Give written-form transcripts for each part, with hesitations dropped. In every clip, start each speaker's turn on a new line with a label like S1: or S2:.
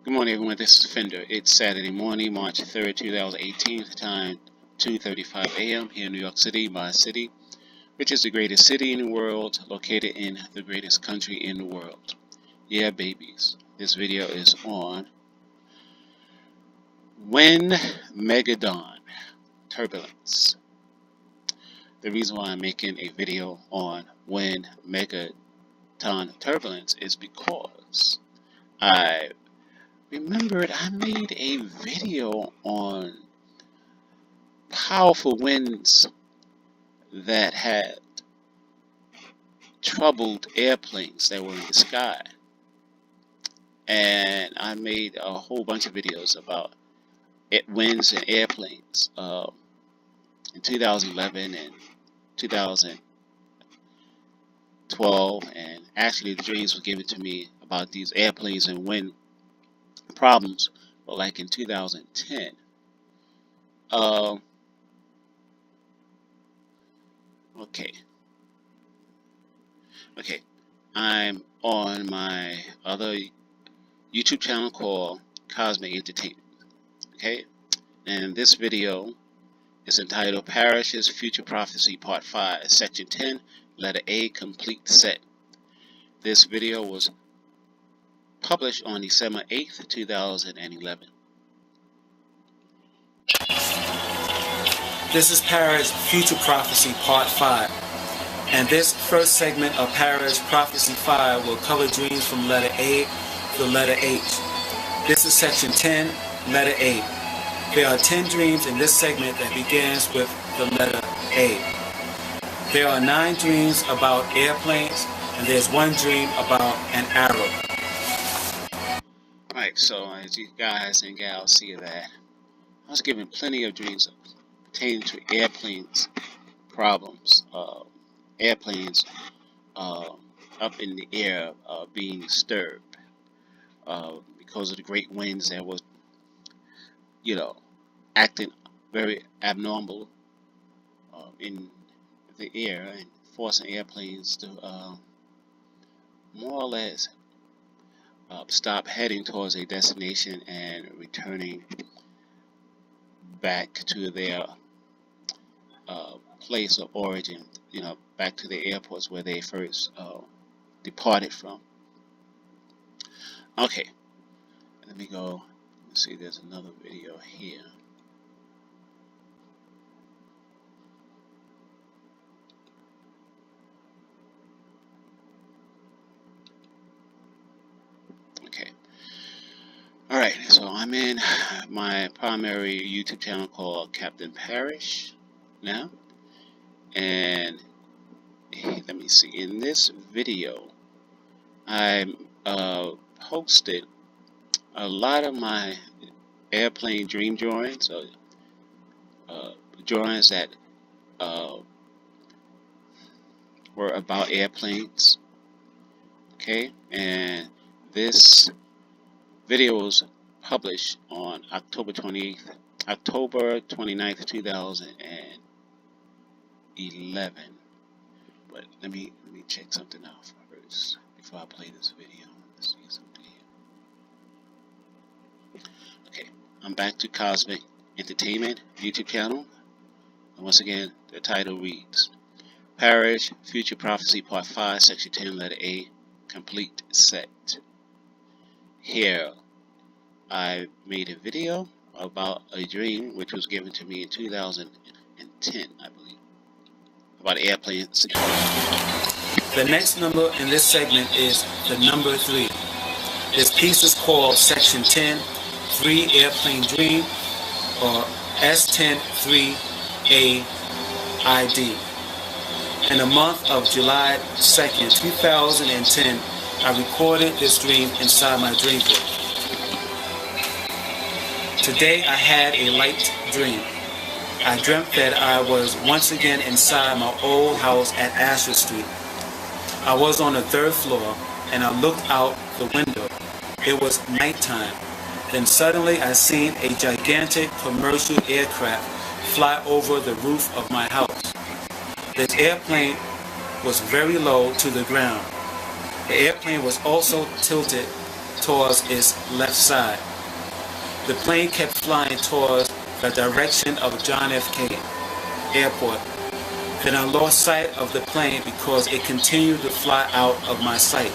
S1: Good morning, everyone. This is Fender. It's Saturday morning, March 3rd, 2018. Time 2:35 a.m. here in New York City, my city, which is the greatest city in the world, located in the greatest country in the world. Yeah, babies. This video is on Windmageddon, Turbulence. The reason why I'm making a video on Windmageddon Turbulence is because I remembered I made a video on powerful winds that had troubled airplanes that were in the sky, and I made a whole bunch of videos about winds and airplanes in 2011 and 2012, and actually the dreams were given to me about these airplanes and wind problems were like in 2010. Okay, I'm on my other YouTube channel called Cosmic Entertainment. Okay, and this video is entitled Parish's Future Prophecy Part 5, Section 10, Letter A, Complete Set. This video was published on December 8th, 2011.
S2: This is Parish's Future Prophecy Part 5, and this first segment of Parish's Prophecy 5 will cover dreams from letter A to letter H. This is Section 10, letter A. There are 10 dreams in this segment that begins with the letter A. There are 9 dreams about airplanes, and there's one dream about an arrow.
S1: Alright, so as you guys and gals see that, I was given plenty of dreams pertaining to airplanes problems, airplanes up in the air being disturbed because of the great winds that was, acting very abnormal in the air and forcing airplanes to more or less stop heading towards a destination and returning back to their place of origin, back to the airports where they first departed from. Okay, let me go. Let's see, there's another video here. Okay. Alright, so I'm in my primary YouTube channel called Captain Parish now, and let me see, in this video I posted a lot of my airplane dream drawings, drawings that were about airplanes. Okay, and this video was published on October 29th, 2011. But let me check something out first before I play this video. Let's see something here. Okay, I'm back to Cosmic Entertainment YouTube channel, and once again the title reads Parish Future Prophecy Part 5, Section 10, Letter A, Complete Set. Here I made a video about a dream which was given to me in 2010, I believe, about airplanes.
S2: The next number in this segment is the number 3. This piece is called Section 10, 3 Airplane Dream, or S10-3AID. In the month of July 2nd, 2010, I recorded this dream inside my dream book. Today I had a light dream. I dreamt that I was once again inside my old house at Asher Street. I was on the 3rd floor and I looked out the window. It was nighttime. Then suddenly I seen a gigantic commercial aircraft fly over the roof of my house. This airplane was very low to the ground. The airplane was also tilted towards its left side. The plane kept flying towards the direction of John F. Kennedy Airport. Then I lost sight of the plane because it continued to fly out of my sight.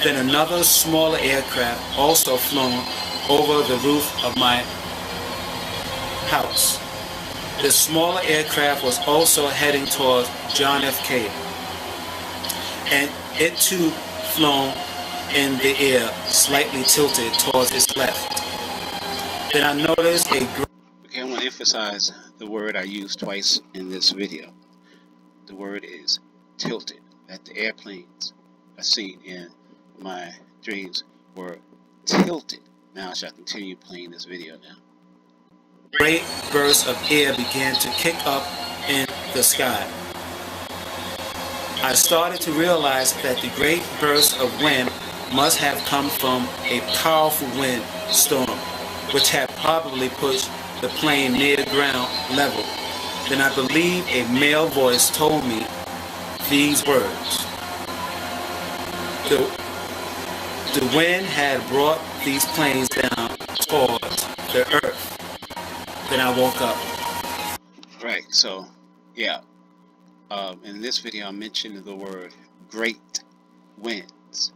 S2: Then another smaller aircraft also flown over the roof of my house. The smaller aircraft was also heading towards John F. Kennedy, and it too flown in the air, slightly tilted towards its left. Then I noticed a
S1: Okay, I want to emphasize the word I used twice in this video. The word is tilted, that the airplanes I seen in my dreams were tilted. Now I shall continue playing this video now.
S2: great burst of air began to kick up in the sky. I started to realize that the great burst of wind must have come from a powerful wind storm, which had probably pushed the plane near ground level. Then I believe a male voice told me these words. The wind had brought these planes down towards the earth. Then I woke up.
S1: Right, so, yeah. In this video I mentioned the word great winds.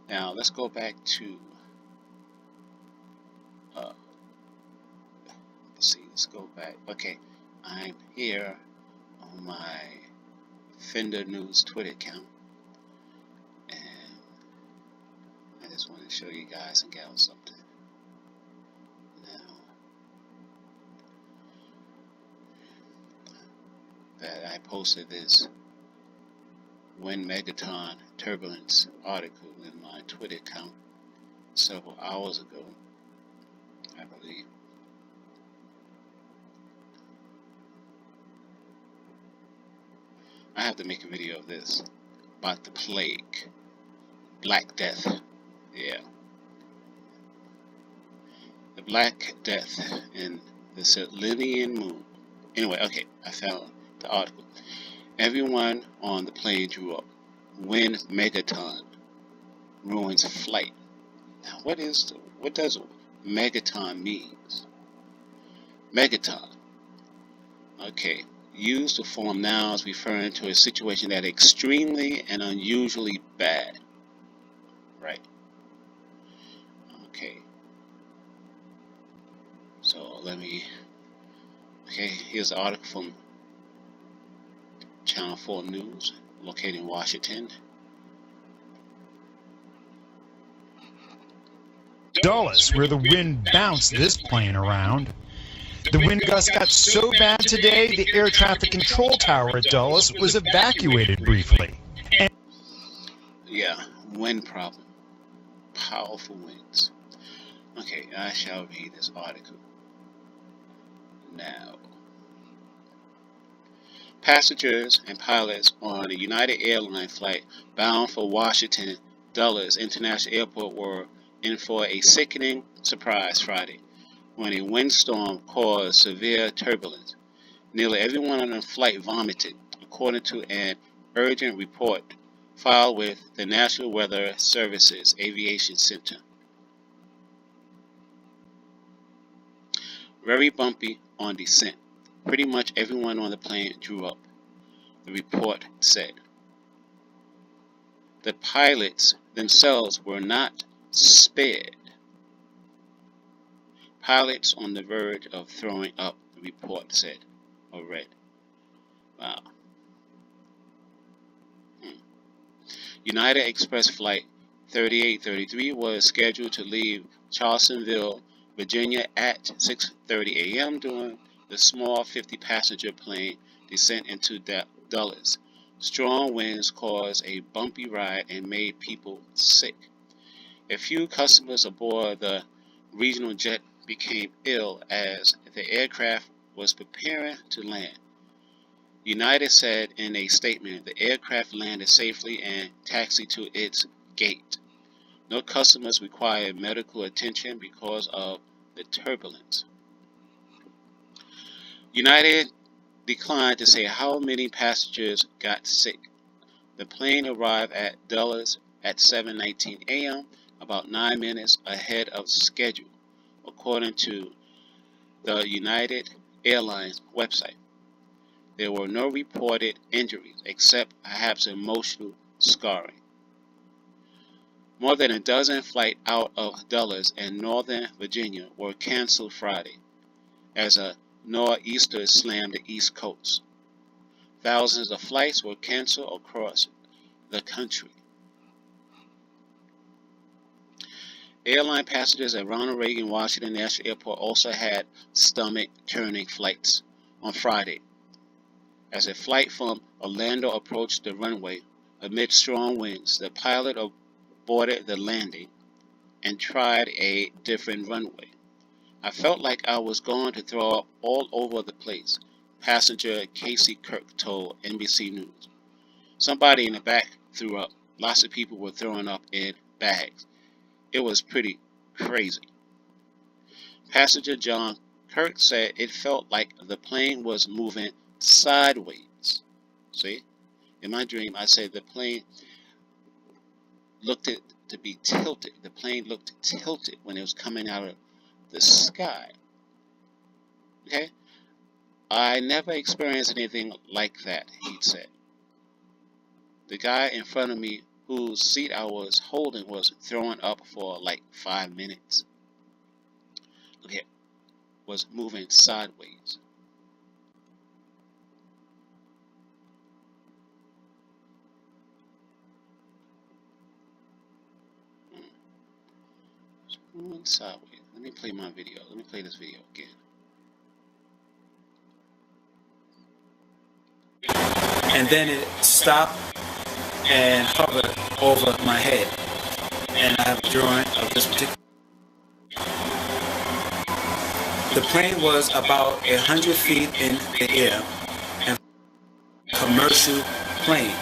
S1: Now, let's go back to, let's go back. Okay, I'm here on my Fender News Twitter account. And I just want to show you guys and gals something. Now, that I posted this Windmageddon Turbulence article in my Twitter account several hours ago, I believe. I have to make a video of this about the plague, Black Death. Yeah, the Black Death in the Selenian moon. Anyway, okay, I found the article. Everyone on the plane drew up. Windmageddon ruins flight. Now, what does megaton means? Megaton. Okay, used to form nouns referring to a situation that is extremely and unusually bad. Right. Okay. So let me. Okay, here's the article from Channel 4 News, located in Washington.
S3: Dulles, where the wind bounced this plane around. The wind gust got so bad today, the air traffic control tower at Dulles was evacuated briefly.
S1: Yeah, wind problem. Powerful winds. Okay, I shall read this article now. Passengers and pilots on a United Airlines flight bound for Washington Dulles International Airport were in for a sickening surprise Friday when a windstorm caused severe turbulence. Nearly everyone on the flight vomited, according to an urgent report filed with the National Weather Service's Aviation Center. Very bumpy on descent. Pretty much everyone on the plane drew up, the report said. The pilots themselves were not spared. Pilots on the verge of throwing up, the report said, or read. Wow. United Express Flight 3833 was scheduled to leave Charlestonville, Virginia at 6:30 a.m. during the small 50-passenger plane descent into Dulles. Strong winds caused a bumpy ride and made people sick. A few customers aboard the regional jet became ill as the aircraft was preparing to land. United said in a statement the aircraft landed safely and taxied to its gate. No customers required medical attention because of the turbulence. United declined to say how many passengers got sick. The plane arrived at Dulles at 7:19 a.m. about 9 minutes ahead of schedule, according to the United Airlines website. There were no reported injuries except perhaps emotional scarring. More than a dozen flights out of Dulles and Northern Virginia were canceled Friday as a nor'easter slammed the East Coast. Thousands of flights were canceled across the country. Airline passengers at Ronald Reagan Washington National Airport also had stomach-turning flights on Friday. As a flight from Orlando approached the runway amid strong winds, the pilot aborted the landing and tried a different runway. I felt like I was going to throw up all over the place, passenger Casey Kirk told NBC News. Somebody in the back threw up. Lots of people were throwing up in bags. It was pretty crazy. Passenger John Kirk said it felt like the plane was moving sideways. See? In my dream, I said the plane looked to be tilted. The plane looked tilted when it was coming out of the sky. Okay? I never experienced anything like that, he said. The guy in front of me, whose seat I was holding, was throwing up for like 5 minutes. Look here. Was moving sideways. Moving sideways. Let me play my video. Let me play this video again.
S2: And then it stopped and hovered over my head. And I have a drawing of this particular. The plane was about 100 feet in the air, and commercial plane.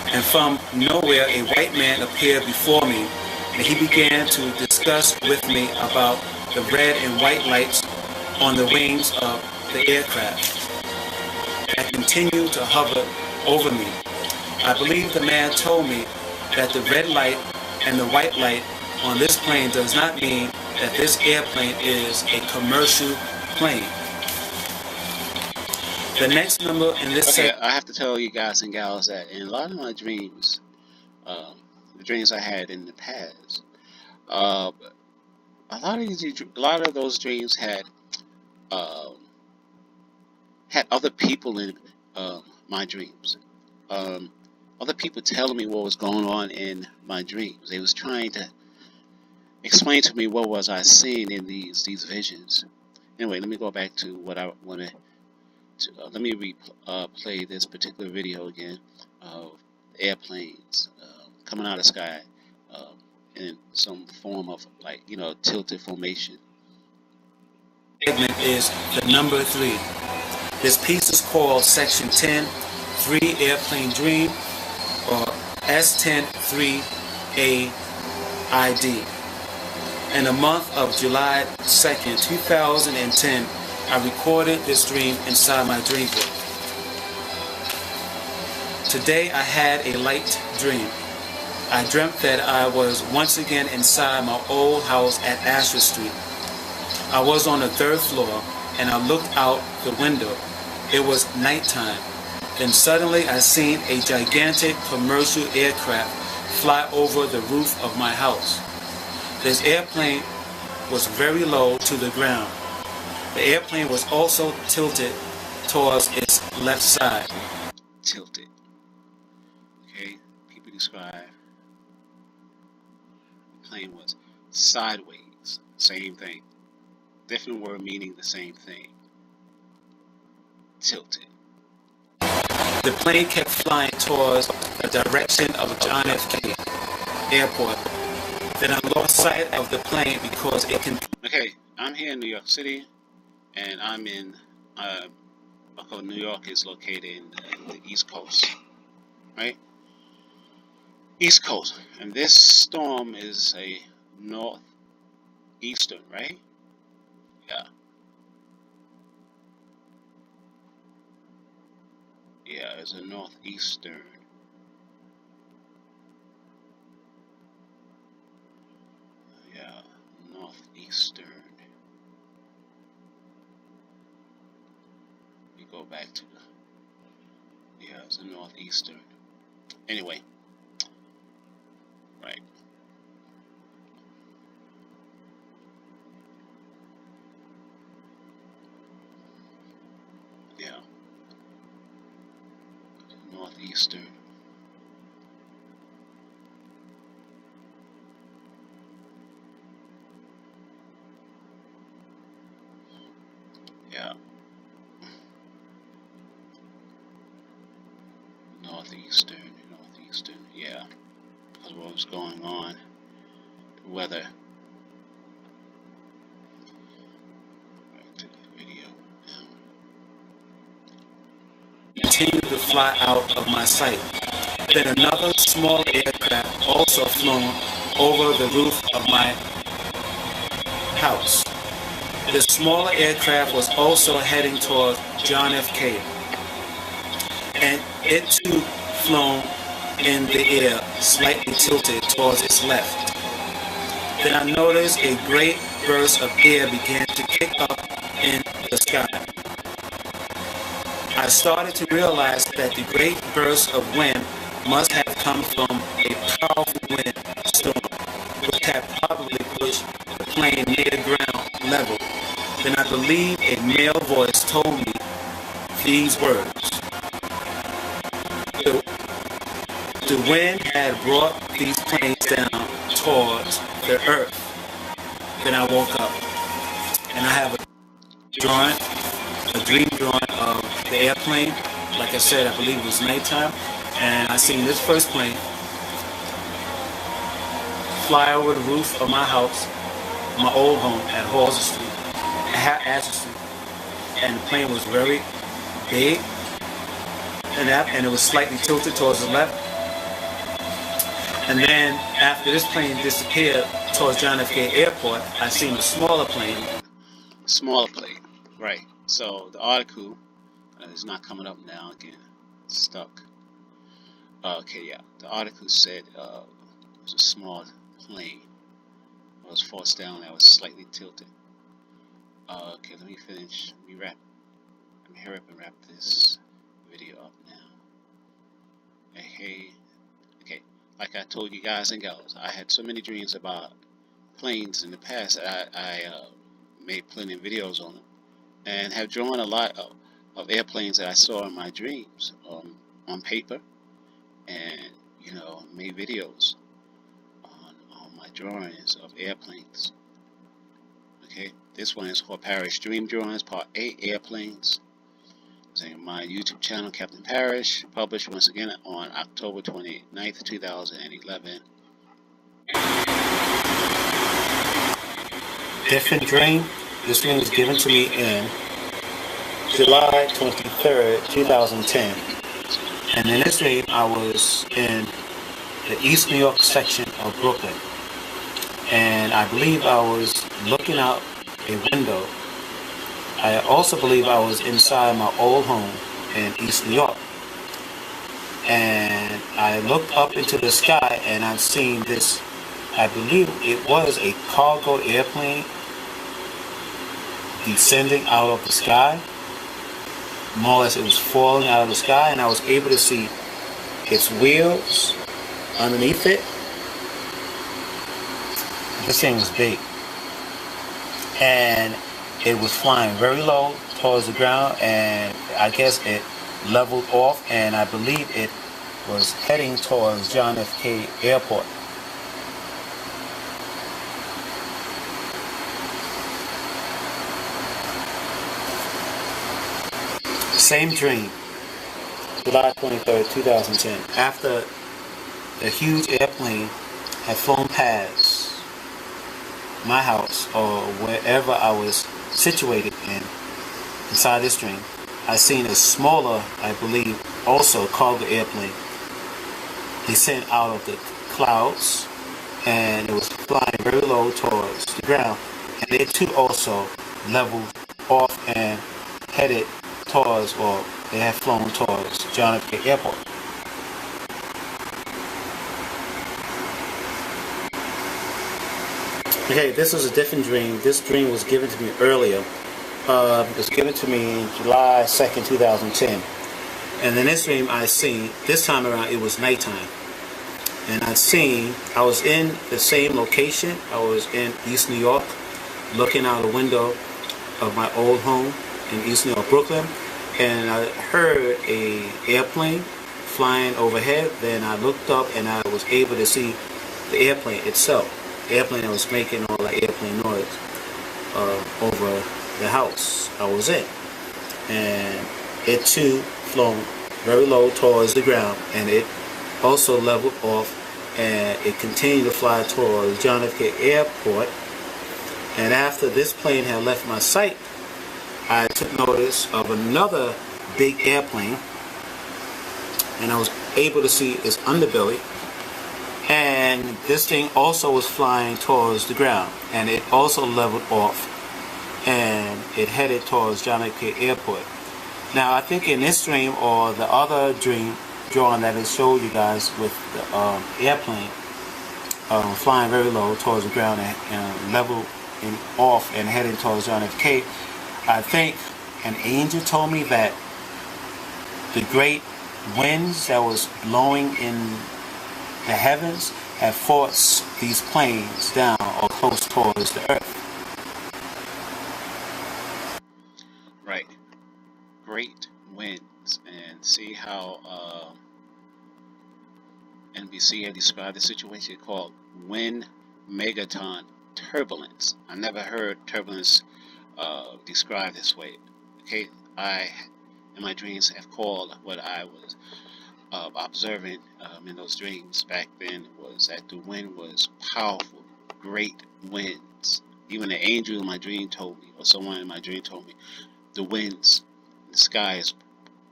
S2: And from nowhere, a white man appeared before me, and he began to discuss with me about the red and white lights on the wings of the aircraft that continued to hover over me. I believe the man told me that the red light and the white light on this plane does not mean that this airplane is a commercial plane. The next number in this
S1: section. I have to tell you guys and gals that in a lot of my dreams, the dreams I had in the past, a lot of those dreams had other people in my dreams. Other people telling me what was going on in my dreams. They was trying to explain to me what was I seeing in these visions. Anyway, let me go back to what I wanted to. Let me play this particular video again of airplanes coming out of the sky in some form of tilted formation.
S2: Segment is the number 3. This piece is called Section 10, 3 Airplane Dream, or S10-3AID. In the month of July 2nd, 2010, I recorded this dream inside my dream book. Today I had a light dream. I dreamt that I was once again inside my old house at Asher Street. I was on the 3rd floor and I looked out the window. It was nighttime. Then suddenly I seen a gigantic commercial aircraft fly over the roof of my house. This airplane was very low to the ground. The airplane was also tilted towards its left side.
S1: Tilted. Okay, people describe the plane was sideways. Same thing. Different word meaning the same thing. Tilted.
S2: The plane kept flying towards the direction of John F. Kennedy Airport. Then I lost sight of the plane because it can.
S1: Okay, I'm here in New York City, and I'm in. New York is located in the East Coast, right? East Coast, and this storm is a northeastern, right? Yeah, it's a northeastern. northeastern. We go back to the, yeah, it's the northeastern. Anyway, right. Yeah, northeastern. Yeah, northeastern. Yeah, that's what was going on. The weather. Back to the video.
S2: Continued to fly out of my sight. Then another small aircraft also flown over the roof of my house. The smaller aircraft was also heading toward John F. K. and it too flown in the air, slightly tilted towards its left. Then I noticed a great burst of air began to kick up in the sky. I started to realize that the great burst of wind must have come from a powerful wind storm, which had probably pushed the plane near the ground level. Then I believe a male voice told me these words. The wind had brought these planes down towards the earth. Then I woke up and I have a dream drawing of the airplane. Like I said, I believe it was nighttime, and I seen this first plane fly over the roof of my house, my old home at Halsey Street, Asher Street, and the plane was very big, and it was slightly tilted towards the left. And then after this plane disappeared towards John F. K. Airport, I seen a smaller plane.
S1: Smaller plane, right. So the article is not coming up now again. It's stuck. Okay, yeah. The article said it was a small plane. It was forced down. That was slightly tilted. Okay, let me finish. Let me hurry up and wrap this video up now. Hey. Okay, like I told you guys and gals, I had so many dreams about planes in the past that I made plenty of videos on them, and have drawn a lot of airplanes that I saw in my dreams on paper, and made videos on my drawings of airplanes. Okay, this one is called Parrish Dream Drawings Part 8 Airplanes. It's on my YouTube channel, Captain Parrish, published once again on October 29th, 2011.
S2: Different dream. This dream was given to me in July 23rd, 2010. And in this dream, I was in the East New York section of Brooklyn. And I believe I was looking out a window. I also believe I was inside my old home in East New York. And I looked up into the sky and I'd seen this, I believe it was a cargo airplane descending out of the sky. More or less it was falling out of the sky, and I was able to see its wheels underneath it. This thing was big. And it was flying very low towards the ground, and I guess it leveled off, and I believe it was heading towards John F. K. Airport. Same dream, July 23rd, 2010. After a huge airplane had flown past my house or wherever I was situated inside this dream, I seen a smaller, I believe, also cargo airplane descend out of the clouds, and it was flying very low towards the ground, and it too also leveled off and headed towards, or they had flown towards John F. K. Airport. Okay, this was a different dream. This dream was given to me earlier. It was given to me July 2nd, 2010. And in this dream, I seen, this time around, it was nighttime. And I was in the same location. I was in East New York, looking out the window of my old home in East New York, Brooklyn. And I heard a airplane flying overhead. Then I looked up and I was able to see the airplane itself. The airplane that was making all that airplane noise over the house I was in. And it too flown very low towards the ground, and it also leveled off, and it continued to fly towards John F. Kennedy Airport. And after this plane had left my sight, I took notice of another big airplane, and I was able to see its underbelly. And this thing also was flying towards the ground, and it also leveled off, and it headed towards John F. Kennedy Airport. Now, I think in this dream or the other dream drawing that it showed you guys with the airplane flying very low towards the ground and leveling off and heading towards John F. Kennedy, I think an angel told me that the great winds that was blowing in the heavens have forced these planes down or close towards the earth.
S1: Right. Great winds. And see how NBC had described the situation called Windmageddon Turbulence. I never heard turbulence described this way. Okay, I in my dreams have called what I was observing in those dreams back then was that the wind was powerful, great winds. Even the angel in my dream told me, or someone in my dream told me, the winds in the sky is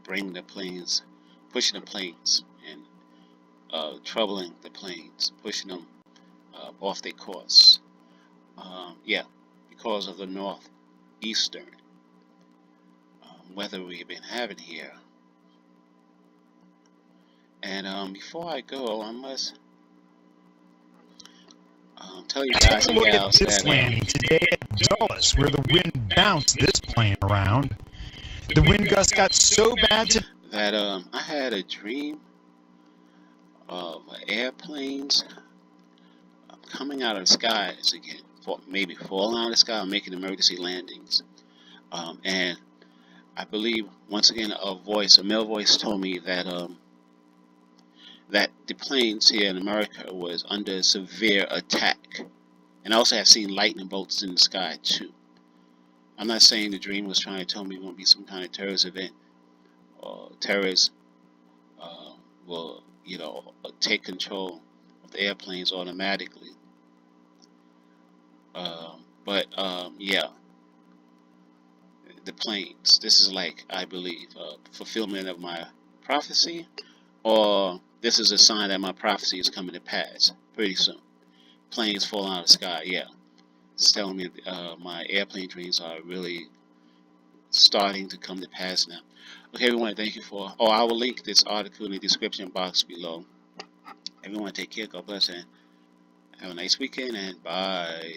S1: bringing the planes, pushing the planes, and troubling the planes, pushing them off their course. Yeah, because of the northeastern weather we've been having here. And before I go, I must tell you guys and
S3: Look at
S1: gals
S3: this
S1: that
S3: landing today at Dulles, where the wind bounced this plane around. The wind gust got so bad today
S1: that I had a dream of airplanes coming out of the skies again, maybe falling out of the sky or making emergency landings. And I believe once again a male voice told me that that the planes here in America was under severe attack. And I also have seen lightning bolts in the sky too. I'm not saying the dream was trying to tell me it won't be some kind of terrorist event or terrorists will, take control of the airplanes automatically. But yeah, the planes. This is like, I believe, fulfillment of my prophecy, or this is a sign that my prophecy is coming to pass pretty soon. Planes falling out of the sky, yeah. It's telling me my airplane dreams are really starting to come to pass now. Okay, everyone, thank you for... Oh, I will link this article in the description box below. Everyone, take care. God bless, and have a nice weekend, and bye.